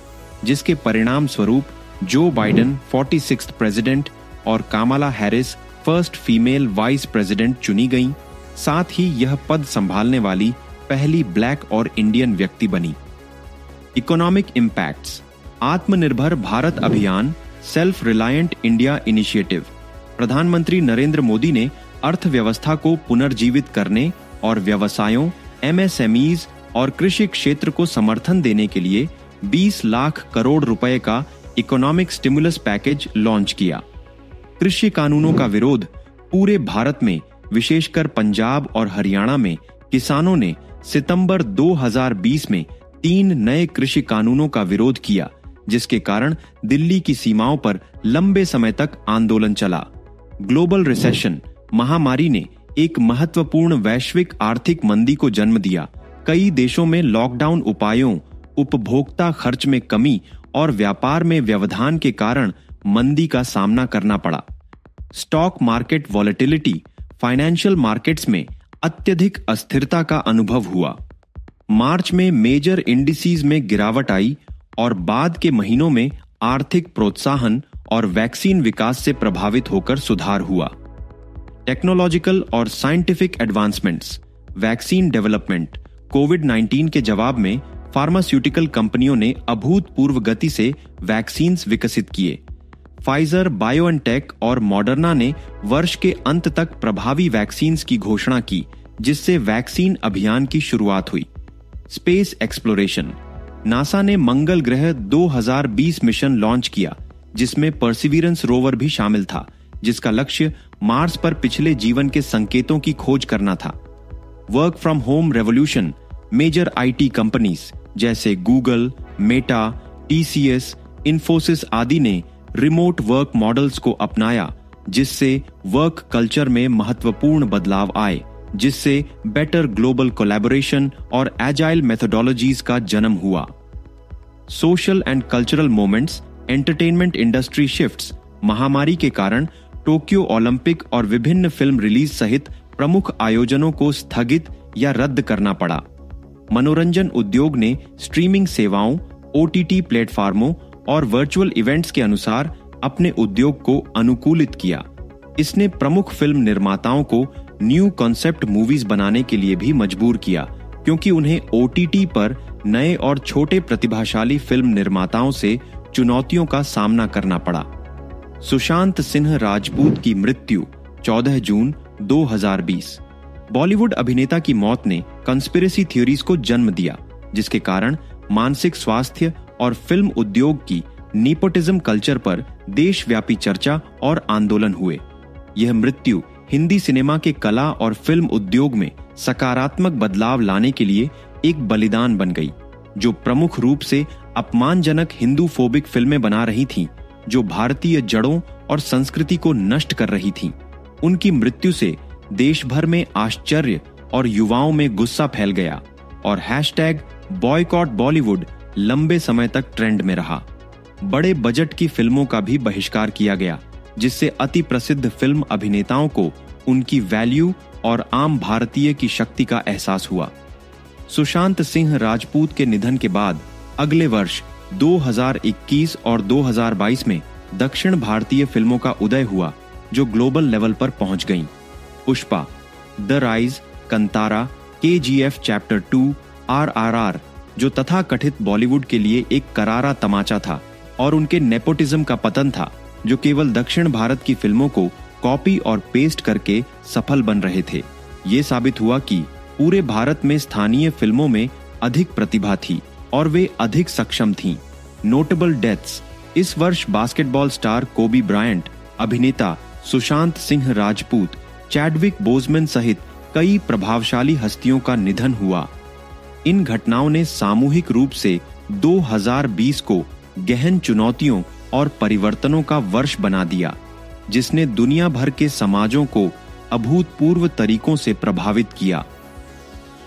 जिसके परिणाम स्वरूप जो बाइडेन 46th प्रेसिडेंट और कामाला Harris first female vice president चुनी गईं। साथ ही यह पद संभालने वाली पहली ब्लैक और इंडियन व्यक्ति बनी। Economic impacts. आत्मनिर्भर भारत अभियान सेल्फ रिलायंट इंडिया इनिशिएटिव। प्रधानमंत्री नरेंद्र मोदी ने अर्थव्यवस्था को पुनर्जीवित करने और व्यवसायों, MSMEs और कृषि क्षेत्र को समर्थन देने के लिए 20 लाख करोड़ रुपए का इकोनॉमिक स्टिमुलस पैकेज लॉन्च किया। कृषि कानूनों का विरोध पूरे भारत में, विशेषकर पंजाब और हरियाणा में किसानों ने सितंबर 2020 में 3 नए कृषि कानूनों का विरोध किया, जिसके कारण दिल्ली की सीमाओं पर लंबे समय तक आंदोलन चला। ग्लोबल रिसेशन महामारी ने एक महत्वपूर्ण वैश्विक आर्थिक मंदी को जन्म दिया। कई देशों में लॉकडाउन उपायों, उपभोक्ता खर्च में कमी और व्यापार में व्यवधान के कारण मंदी का सामना करना पड़ा। Stock market volatility, financial markets में अत्यधिक अस्थिरता का अनुभव हुआ। मार्च में मेजर इंडिसेस में गिरावट आई और बाद के महीनों में आर्थिक प्रोत्साहन और वैक्सीन विकास से प्रभावित होकर सुधार हुआ। टेक्नोलॉजिकल और साइंटिफिक एडवांसमेंट्स, वैक्सीन डेवलपमेंट, कोविड-19 के जवाब में फार्मास्यूटिकल कंपनियों ने अभूतपूर्व गति से वैक्सीन्स विकसित किए। फाइजर, बायोएनटेक और मॉडर्ना ने वर्ष के अंत तक प्रभावी वैक्सीन्स की घोषणा की, जिससे वैक्सीन अभियान की शुरुआत हुई। स्पेस एक्सप्लोरेशन, नासा ने मंगल ग्रह 2020 मिशन लॉन्च किया, जिसमें परसिवियरेंस रोवर भी शामिल था, जिसका लक्ष्य मार्स पर पिछले जीवन के संकेतों की खोज करना था। Work from home revolution, major IT companies जैसे गूगल, मेटा, TCS, इन्फोसिस आदि ने रिमोट वर्क मॉडल्स को अपनाया, जिससे वर्क कल्चर में महत्वपूर्ण बदलाव आए, जिससे बेटर ग्लोबल कोलैबोरेशन और एजाइल मेथोडोलॉजीज का जन्म हुआ। Social and cultural moments, entertainment industry shifts, महामारी के कारण टोक्यो ओलंपिक और विभिन्न फिल्म रिलीज सहित प्रमुख आयोजनों को स्थगित या रद्द करना पड़ा। मनोरंजन उद्योग ने स्ट्रीमिंग सेवाओं, OTT प्लेटफार्मों और वर्चुअल इवेंट्स के अनुसार अपने उद्योग को अनुकूलित किया। इसने प्रमुख फिल्म निर्माताओं को न्यू कॉन्सेप्ट मूवीज बनाने के लिए भी मजबूर किया, क्योंकि उन्हें OTT पर नए और छोटे प्रतिभाशाली फिल्म निर्माताओं से चुनौतियों का सामना करना पड़ा। सुशांत सिंह राजपूत की मृत्यु 14 जून 2020। बॉलीवुड अभिनेता की मौत ने कंस्पिरेसी थ्योरीज को जन्म दिया, जिसके कारण मानसिक स्वास्थ्य और फिल्म उद्योग की नेपोटिज्म कल्चर पर देशव्यापी चर्चा और आंदोलन हुए। यह मृत्यु हिंदी सिनेमा के कला और फिल्म उद्योग में सकारात्मक बदलाव लाने के लिए एक बलिदान बन गई, जो प्रमुख रूप से अपमानजनक हिंदू फोबिक फिल्में बना रही थीं, जो भारतीय जड़ों और संस्कृति को नष्ट कर रही थीं। उनकी मृत्यु से देश भर में आश्चर्य और युवाओं में गुस्सा फैल गया और #बॉयकॉट बॉलीवुड लंबे समय तक ट्रेंड में रहा। बड़े बजट की फिल्मों का भी बहिष्कार किया गया, जिससे अति प्रसिद्ध फिल्म अभिनेताओं को उनकी वैल्यू और आम भारतीय की शक्ति का एहसास हुआ। सुशांत सिंह राजपूत के निधन के बाद अगले वर्ष 2021 और 2022 में दक्षिण भारतीय फिल्मों का उदय हुआ, जो ग्लोबल लेवल पर पहुंच गईं। Pushpa, the rise, Kantara, KGF chapter 2, RRR, जो तथाकथित बॉलीवुड के लिए एक करारा तमाचा था, और उनके नेपोटिज्म का पतन था, जो केवल दक्षिण भारत की फिल्मों को कॉपी और पेस्ट करके सफल बन रहे थे। ये साबित हुआ कि पूरे भारत में स्थानीय फिल्मों में अधिक प्रतिभा थी और वे अधिक सक्षम थीं। नोटेबल डेथ्स, इस वर्ष बास्केटबॉल स्टार कोबी ब्रायंट, अभिनेता सुशांत सिंह राजपूत, चैडविक बोजमैन सहित कई प्रभावशाली हस्तियों का निधन हुआ। इन घटनाओं ने सामूहिक रूप से 2020 को गहन चुनौतियों और परिवर्तनों का वर्ष बना दिया, जिसने दुनिया भर के समाजों को अभूतपूर्व तरीकों से प्रभावित किया।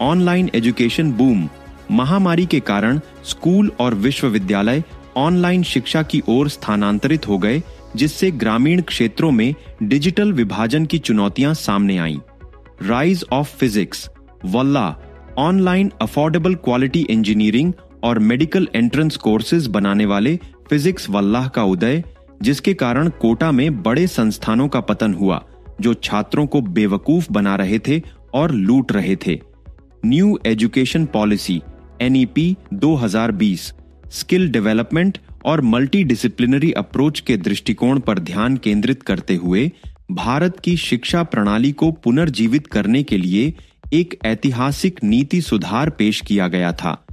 ऑनलाइन एजुकेशन बूम, महामारी के कारण स्कूल और विश्वविद्यालय ऑनलाइन शिक्षा की ओर स्थानांतरित हो गए, जिससे ग्रामीण क्षेत्रों में डिजिटल विभाजन की चुनौतियां सामने आईं। राइज ऑफ फिजिक्स, वल्ला, ऑनलाइन अफोर्डेबल क्वालिटी इंजीनियरिंग और मेडिकल एंट्रेंस कोर्सेज बनाने वाले फिजिक्स वल्लाह का उदय, जिसके कारण कोटा में बड़े संस्थानों का पतन हुआ, जो छात्रों को बेवकूफ बना रहे थे और लूट रहे थे। New education policy NEP 2020, skill development और मल्टी डिसिप्लिनरी अप्रोच के दृष्टिकोण पर ध्यान केंद्रित करते हुए भारत की शिक्षा प्रणाली को पुनर्जीवित करने के लिए एक ऐतिहासिक नीति सुधार पेश किया गया था।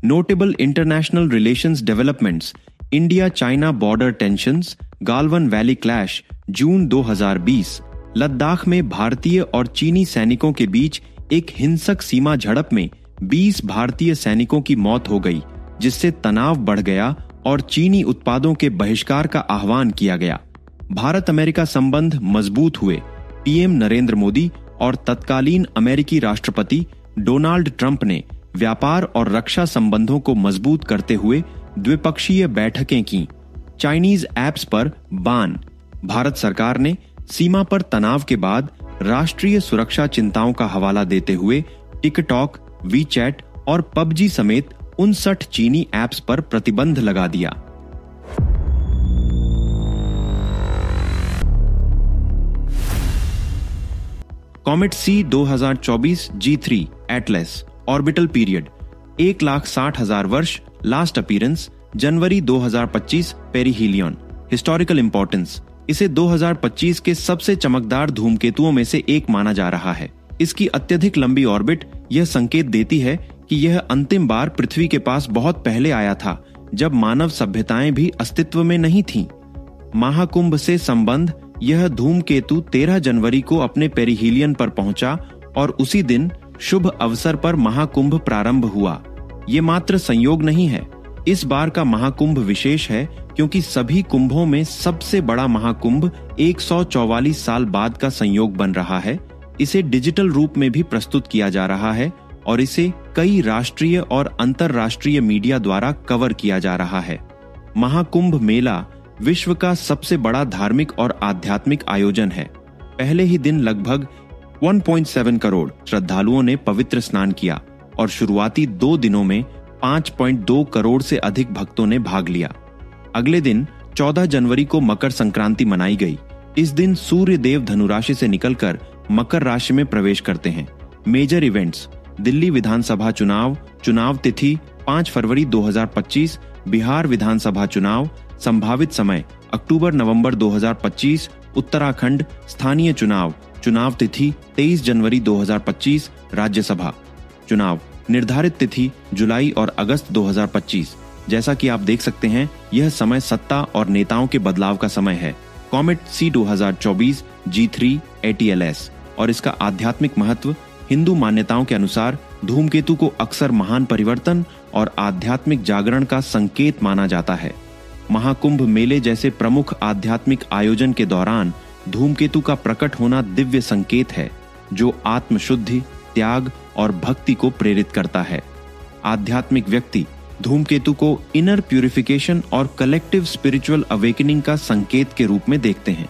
Notable international relations developments, India China border tensions, Galwan valley clash, जून 2020, लद्दाख में भारतीय और चीनी सैनिकों के बीच एक हिंसक सीमा झड़प में 20 भारतीय सैनिकों की मौत हो गई, जिससे तनाव बढ़ गया और चीनी उत्पादों के बहिष्कार का आह्वान किया गया। भारत अमेरिका संबंध मजबूत हुए। पीएम नरेंद्र मोदी और तत्कालीन अमेरिकी राष्ट्रपति डोनाल्ड ट्रंप ने व्यापार और रक्षा संबंधों को मजबूत करते हुए द्विपक्षीय बैठकें की। चाइनीज ऐप्स पर बान। भारत सरकार ने सीमा पर तनाव के बाद राष्ट्रीय सुरक्षा चिंताओं का हवाला देते हुए टिकटॉक, वीचैट और पबजी समेत 59 चीनी ऐप्स पर प्रतिबंध लगा दिया। कॉमेट सी 2024 G3 एटलस ऑर्बिटल पीरियड 1,60,000 वर्ष, लास्ट अपीयरेंस जनवरी 2025 पेरिहीलियन। हिस्टोरिकल इंपॉर्टेंस, इसे 2025 के सबसे चमकदार धूमकेतुओं में से एक माना जा रहा है। इसकी अत्यधिक लंबी ऑर्बिट यह संकेत देती है कि यह अंतिम बार पृथ्वी के पास बहुत पहले आया था, जब मानव सभ्यताएं भी अस्तित्व में नहीं थीं। महाकुंभ से संबंध, यह धूमकेतु 13 जनवरी को अपने पेरिहीलियन पर पहुंचा और उसी दिन शुभ अवसर पर महाकुंभ प्रारंभ हुआ। ये मात्र संयोग नहीं है, इस बार का महाकुंभ विशेष है क्योंकि सभी कुंभों में सबसे बड़ा महाकुंभ 144 साल बाद का संयोग बन रहा है। इसे डिजिटल रूप में भी प्रस्तुत किया जा रहा है और इसे कई राष्ट्रीय और अंतर्राष्ट्रीय मीडिया द्वारा कवर किया जा रहा है। महाकुंभ मेला विश्व का सबसे बड़ा धार्मिक और आध्यात्मिक आयोजन है। पहले ही दिन लगभग 1.7 करोड़ श्रद्धालुओं ने पवित्र स्नान किया और शुरुआती 2 दिनों में 5.2 करोड़ से अधिक भक्तों ने भाग लिया। अगले दिन 14 जनवरी को मकर संक्रांति मनाई गई। इस दिन सूर्य देव धनुराशि से निकलकर मकर राशि में प्रवेश करते हैं। मेजर इवेंट्स, दिल्ली विधानसभा चुनाव तिथि 5 फरवरी 2025, बिहार विधानसभा चुनाव, संभावित समय अक्टूबर-नवंबर 2025, उत्तराखंड स्थानीय चुनाव तिथि 23 जनवरी 2025, राज्यसभा चुनाव निर्धारित तिथि जुलाई और अगस्त 2025। जैसा कि आप देख सकते हैं, यह समय सत्ता और नेताओं के बदलाव का समय है। कॉमेट सी 2024 G3 ATLS और इसका आध्यात्मिक महत्व, हिंदू मान्यताओं के अनुसार धूमकेतु को अक्सर महान परिवर्तन और आध्यात्मिक जागरण का संकेत माना जाता है। महाकुंभ मेले जैसे प्रमुख आध्यात्मिक आयोजन के दौरान धूमकेतु का प्रकट होना दिव्य संकेत है, जो आत्मशुद्धि, त्याग और भक्ति को प्रेरित करता है। आध्यात्मिक व्यक्ति धूमकेतु को इनर प्यूरिफिकेशन और कलेक्टिव स्पिरिचुअल अवेकनिंग का संकेत के रूप में देखते हैं।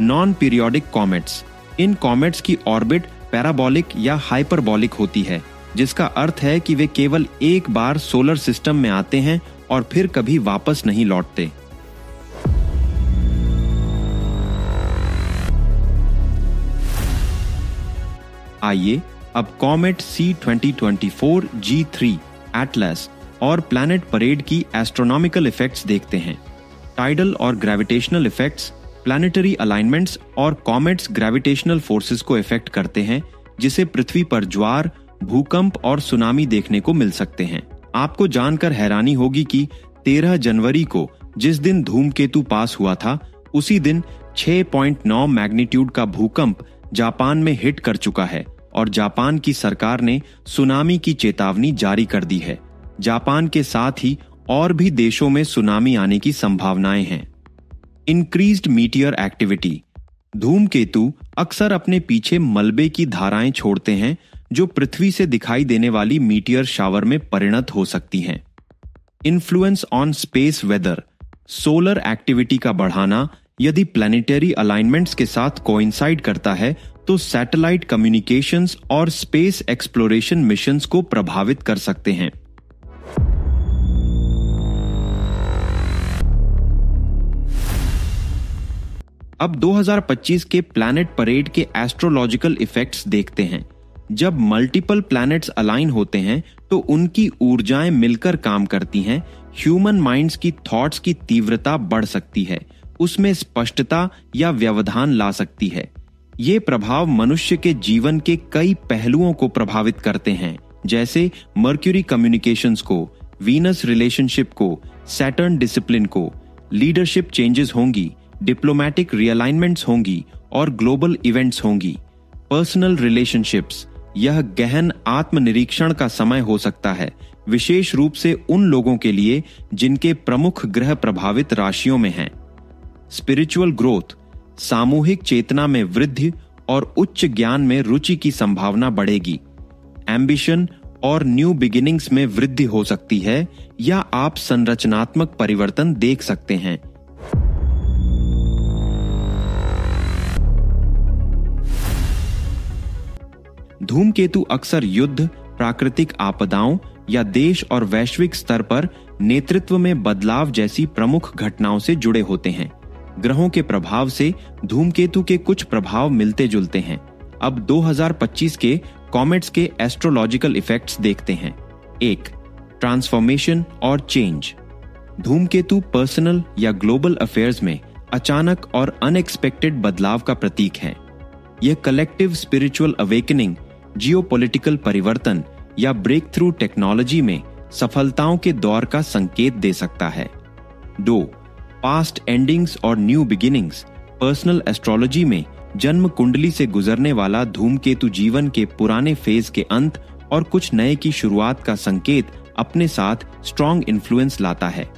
नॉन पीरियोडिक कॉमेट्स, इन कॉमेट्स की ऑर्बिट पैराबोलिक या हाइपरबोलिक होती है, जिसका अर्थ है कि वे केवल एक बार सोलर सिस्टम में आते हैं और फिर कभी वापस नहीं लौटते। आइए अब कॉमेट सी 2024 G3 एटलस और प्लैनेट परेड की एस्ट्रोनॉमिकल इफेक्ट्स देखते हैं। टाइडल और ग्रेविटेशनल इफेक्ट्स, प्लैनेटरी अलाइनमेंट्स और कॉमेट्स ग्रेविटेशनल फोर्सेस को इफेक्ट करते हैं, जिसे पृथ्वी पर ज्वार, भूकंप और सुनामी देखने को मिल सकते हैं। आपको जानकर हैरानी होगी कि 13 जनवरी को जिस दिन धूमकेतु पास हुआ था, उसी दिन 6.9 मैग्नीट्यूड का भूकंप जापान में हिट कर चुका है और जापान की सरकार ने सुनामी की चेतावनी जारी कर दी है। जापान के साथ ही और भी देशों में सुनामी आने की संभावनाएं हैं। इंक्रीज्ड मीटियर एक्टिविटी, धूमकेतु अक्सर अपने पीछे मलबे की धाराएं छोड़ते हैं, जो पृथ्वी से दिखाई देने वाली मीटियर शावर में परिणत हो सकती हैं। Influence on space weather, solar activity का बढ़ाना यदि प्लैनेटरी अलाइनमेंट्स के साथ कोइंसाइड करता है तो सैटेलाइट कम्युनिकेशंस और स्पेस एक्सप्लोरेशन मिशंस को प्रभावित कर सकते हैं। अब 2025 के प्लैनेट परेड के एस्ट्रोलॉजिकल इफेक्ट्स देखते हैं। जब मल्टीपल प्लैनेट्स अलाइन होते हैं तो उनकी ऊर्जाएं मिलकर काम करती हैं। ह्यूमन माइंड्स की थॉट्स की तीव्रता बढ़ सकती है, उसमें स्पष्टता या व्यवधान ला सकती है। ये प्रभाव मनुष्य के जीवन के कई पहलुओं को प्रभावित करते हैं, जैसे मर्क्यूरी कम्युनिकेशंस को, वीनस रिलेशनशिप को, सैटर्न डिसिप्लिन को। लीडरशिप चेंजेस होंगी, डिप्लोमैटिक रियलाइनमेंट्स होंगी और ग्लोबल इवेंट्स होंगी। पर्सनल रिलेशनशिप्स, यह गहन आत्मनिरीक्षण का समय हो सकता है, विशेष रूप से उन लोगों के लिए जिनके प्रमुख ग्रह प्रभावित राशियों में हैं। स्पिरिचुअल ग्रोथ, सामूहिक चेतना में वृद्धि और उच्च ज्ञान में रुचि की संभावना बढ़ेगी। एम्बिशन और न्यू बिगिनिंग्स में वृद्धि हो सकती है या आप संरचनात्मक परिवर्तन देख सकते हैं। धूमकेतु अक्सर युद्ध, प्राकृतिक आपदाओं या देश और वैश्विक स्तर पर नेतृत्व में बदलाव जैसी प्रमुख घटनाओं से जुड़े होते हैं। ग्रहों के प्रभाव से धूमकेतु के कुछ प्रभाव मिलते जुलते हैं। अब 2025 के कॉमेट्स के एस्ट्रोलॉजिकल इफेक्ट्स देखते हैं। 1. ट्रांसफॉर्मेशन और चेंज। धूमकेतु पर्सनल या ग्लोबल अफेयर्स में अचानक और अनएक्सपेक्टेड बदलाव का प्रतीक है। यह कलेक्टिव स्पिरिचुअल अवेकनिंग, जियोपॉलिटिकल परिवर्तन या ब्रेक थ्रू टेक्नोलॉजी में सफलताओं के दौर का संकेत दे सकता है। 2. पास्ट एंडिंग्स और न्यू बिगिनिंग्स। पर्सनल एस्ट्रोलॉजी में जन्म कुंडली से गुजरने वाला धूमकेतु जीवन के पुराने फेज के अंत और कुछ नए की शुरुआत का संकेत अपने साथ स्ट्रॉन्ग इन्फ्लुएंस लाता है।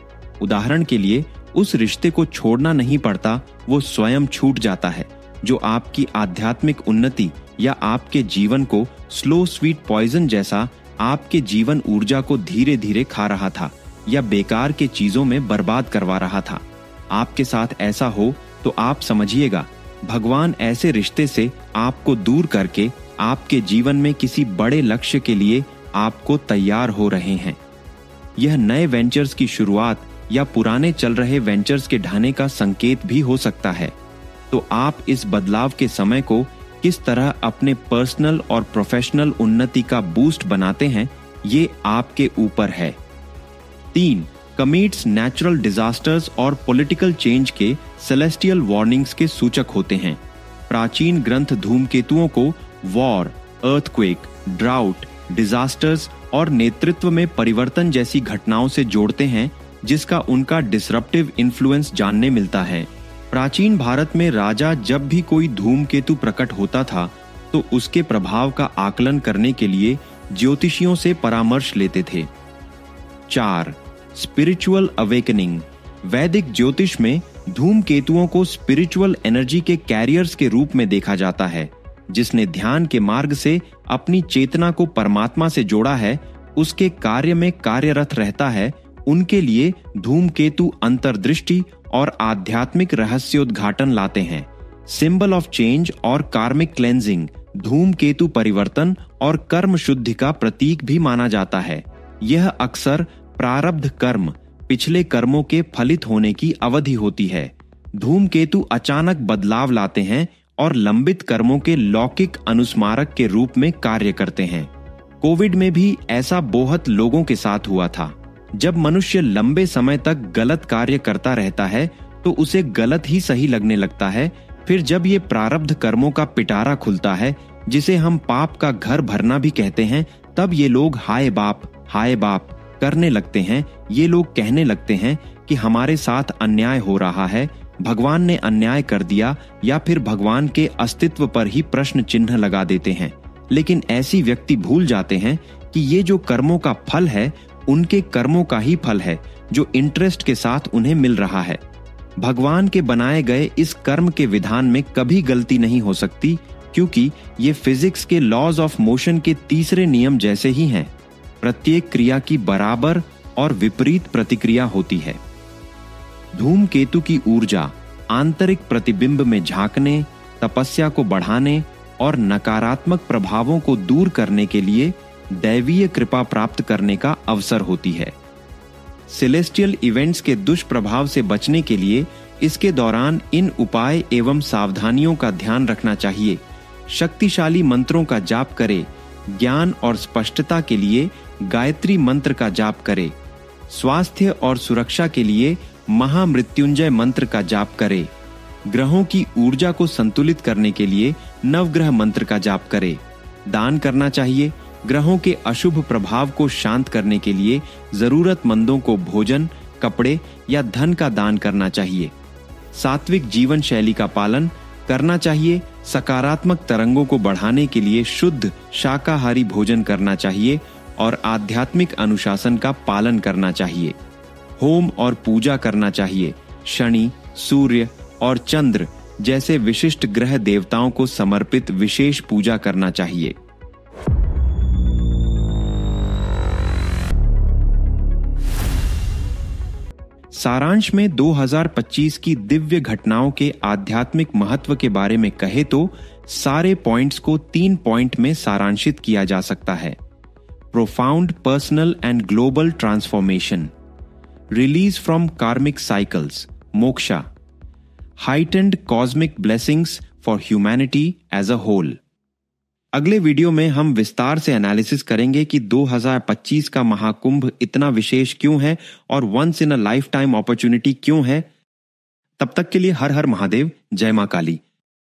उदाहरण के लिए, उस रिश्ते को छोड़ना नहीं पड़ता, वो स्वयं छूट जाता है जो आपकी आध्यात्मिक उन्नति या आपके जीवन को स्लो स्वीट पॉइजन जैसा आपके जीवन ऊर्जा को धीरे धीरे खा रहा था या बेकार के चीजों में बर्बाद करवा रहा था। आपके साथ ऐसा हो तो आप समझिएगा, भगवान ऐसे रिश्ते से आपको दूर करके आपके जीवन में किसी बड़े लक्ष्य के लिए आपको तैयार हो रहे हैं। यह नए वेंचर्स की शुरुआत या पुराने चल रहे वेंचर्स के ढहने का संकेत भी हो सकता है। तो आप इस बदलाव के समय को किस तरह अपने पर्सनल और प्रोफेशनल उन्नति का बूस्ट बनाते हैं, ये आपके ऊपर है। 3. कमेट्स नेचुरल डिजास्टर्स और पॉलिटिकल चेंज के सेलेस्टियल वार्निंग्स के सूचक होते हैं। प्राचीन ग्रंथ धूमकेतुओं को वॉर, अर्थक्वेक, ड्राउट, डिजास्टर्स और नेतृत्व में परिवर्तन जैसी घटनाओं से जोड़ते हैं, जिसका उनका डिसरप्टिव इन्फ्लुएंस जानने मिलता है। प्राचीन भारत में राजा जब भी कोई धूमकेतु प्रकट होता था तो उसके प्रभाव का आकलन करने के लिए ज्योतिषियों से परामर्श लेते थे। 4. Spiritual awakening. वैदिक ज्योतिष में धूमकेतुओं को स्पिरिचुअल एनर्जी के कैरियर्स के रूप में देखा जाता है। जिसने ध्यान के मार्ग से अपनी चेतना को परमात्मा से जोड़ा है, उसके कार्य में कार्यरत रहता है, उनके लिए धूमकेतु अंतर्दृष्टि और आध्यात्मिक रहस्योद्घाटन लाते हैं। सिंबल ऑफ चेंज और कार्मिक क्लेंजिंग। धूमकेतु परिवर्तन और कर्म शुद्धि का प्रतीक भी माना जाता है। यह अक्सर प्रारब्ध कर्म, पिछले कर्मों के फलित होने की अवधि होती है। धूमकेतु अचानक बदलाव लाते हैं और लंबित कर्मों के लौकिक अनुस्मारक के रूप में कार्य करते हैं। कोविड में भी ऐसा बहुत लोगों के साथ हुआ था। जब मनुष्य लंबे समय तक गलत कार्य करता रहता है तो उसे गलत ही सही लगने लगता है। फिर जब ये प्रारब्ध कर्मों का पिटारा खुलता है, जिसे हम पाप का घर भरना भी कहते हैं, तब ये लोग हाय बाप करने लगते हैं। ये लोग कहने लगते हैं कि हमारे साथ अन्याय हो रहा है, भगवान ने अन्याय कर दिया, या फिर भगवान के अस्तित्व पर ही प्रश्न चिन्ह लगा देते हैं। लेकिन ऐसी व्यक्ति भूल जाते हैं कि ये जो कर्मों का फल है, उनके कर्मों का ही फल है जो इंटरेस्ट के साथ उन्हें मिल रहा है। भगवान के बनाए गए इस कर्म के विधान में कभी गलती नहीं हो सकती, क्योंकि ये फिजिक्स के लॉज ऑफ मोशन के तीसरे नियम जैसे ही हैं। प्रत्येक क्रिया की बराबर और विपरीत प्रतिक्रिया होती है। धूमकेतु की ऊर्जा आंतरिक प्रतिबिंब में झांकने, तपस्या को बढ़ाने और नकारात्मक प्रभावों को दूर करने के लिए दैवीय कृपा प्राप्त करने का अवसर होती है। सेलेस्टियल इवेंट्स के दुष्प्रभाव से बचने के लिए इसके दौरान इन उपाय एवं सावधानियों का ध्यान रखना चाहिए। शक्तिशाली मंत्रों का जाप करें ज्ञान और स्पष्टता के लिए गायत्री मंत्र का जाप करे। स्वास्थ्य और सुरक्षा के लिए महामृत्युंजय मंत्र का जाप करे। ग्रहों की ऊर्जा को संतुलित करने के लिए नवग्रह मंत्र का जाप करे। दान करना चाहिए। ग्रहों के अशुभ प्रभाव को शांत करने के लिए जरूरतमंदों को भोजन, कपड़े या धन का दान करना चाहिए। सात्विक जीवन शैली का पालन करना चाहिए। सकारात्मक तरंगों को बढ़ाने के लिए शुद्ध शाकाहारी भोजन करना चाहिए और आध्यात्मिक अनुशासन का पालन करना चाहिए। होम और पूजा करना चाहिए। शनि, सूर्य और चंद्र जैसे विशिष्ट ग्रह देवताओं को समर्पित विशेष पूजा करना चाहिए। सारांश में 2025 की दिव्य घटनाओं के आध्यात्मिक महत्व के बारे में कहे तो सारे पॉइंट्स को 3 पॉइंट में सारांशित किया जा सकता है। Profound personal and global transformation, release from karmic cycles, moksha, heightened cosmic blessings for humanity as a whole। अगले वीडियो में हम विस्तार से एनालिसिस करेंगे कि 2025 का महाकुंभ इतना विशेष क्यों है और once in a life opportunity क्यों है। तब तक के लिए हर हर महादेव, जय मां काली।